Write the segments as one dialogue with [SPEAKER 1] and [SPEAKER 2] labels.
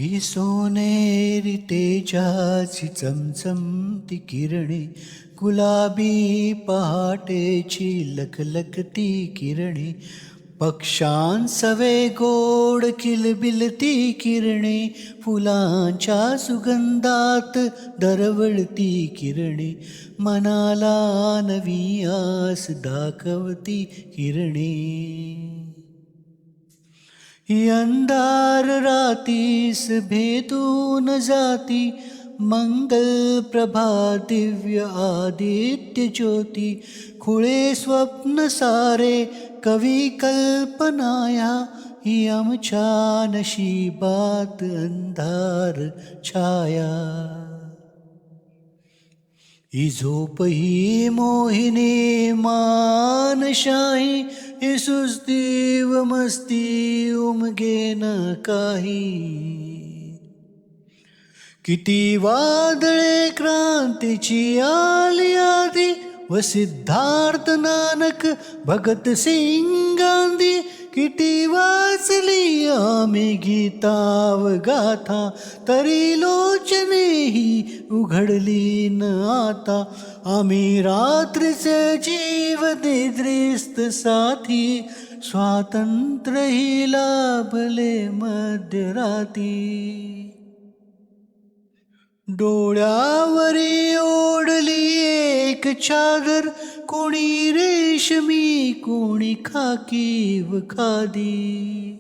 [SPEAKER 1] ही सोनेरी तेजाची चमचमती किरणे, गुलाबी पहाटेची लखलखती किरणे, पक्ष्यांसवे गोड किलबिलती किरणे, फुलांच्या सुगंधात दरवळती किरणे, मनाला नवी आस दाखवती किरणे. ही अंधार रातीस भेदून जाती, मंगल प्रभा दिव्य आदित्य ज्योती, खुळे स्वप्न सारे कवी कल्पनाया, ही आमच्या नशिबात अंधार छाया. ही झोप ही मोहिनी मानशाही, ही सुस्ती व मस्ती उमगेन काही. किती वादळे क्रांतीची आली आधी, व सिद्धार्थ नानक भगत सिंग गांधी. किती वाचली आम्ही गीता व गाथा, तरी लोचनेही उघडली न आता. आम्ही रात्रीचे जीव निद्रिस्त साथी, स्वातंत्र्य ही लाभले मध्यराती. डोळ्यावरी ओढली एक चादर, कोणी रेशमी कोणी खाकी व खादी.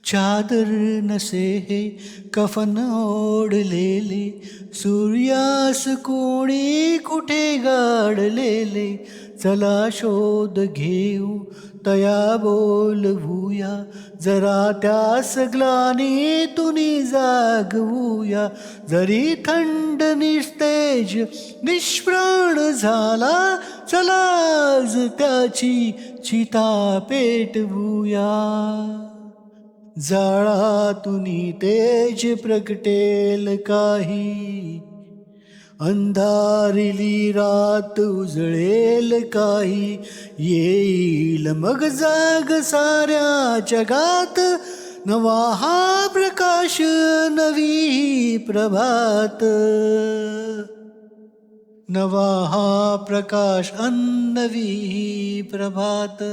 [SPEAKER 1] चादर नसे हे कफन ओढलेले, सूर्यास कोणी कुठे गाडलेले. चला शोध घेऊ तया बोलवूया, जरा त्यास ग्लानीतुनी जागवूया. जरी थंड निस्तेज निष्प्राण झाला, चला आज त्याची चिता पेटवूया. जाळातुनी तेज प्रगटेल काही, अंधारिली रात उजळेल काही. येईल मग जाग साऱ्या जगात, नवा हा प्रकाश नवी प्रभात. नवा हा प्रकाश नवी प्रभात.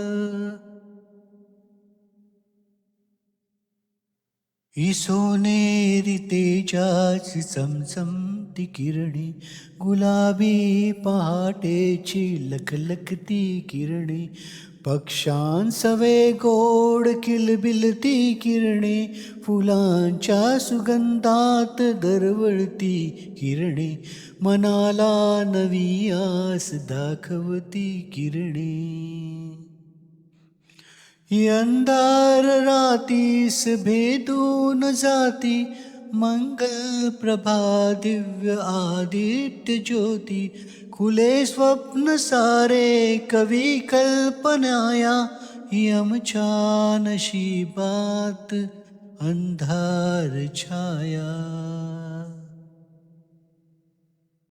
[SPEAKER 1] ही सोनेरी तेजाची चमचमती किरणे, गुलाबी पहाटेची लखलखती किरणे, पक्ष्यांसवे गोड किलबिलती किरणे, फुलांच्या सुगंधात दरवळती किरणे, मनाला नवी आस दाखवती किरणे. ही अंधार रातीस भेदून जाती, मंगल प्रभा दिव्य आदित्य ज्योती, खुले स्वप्न सारे कवी कल्पनाया, ही आमच्या नशिबात अंधार छाया.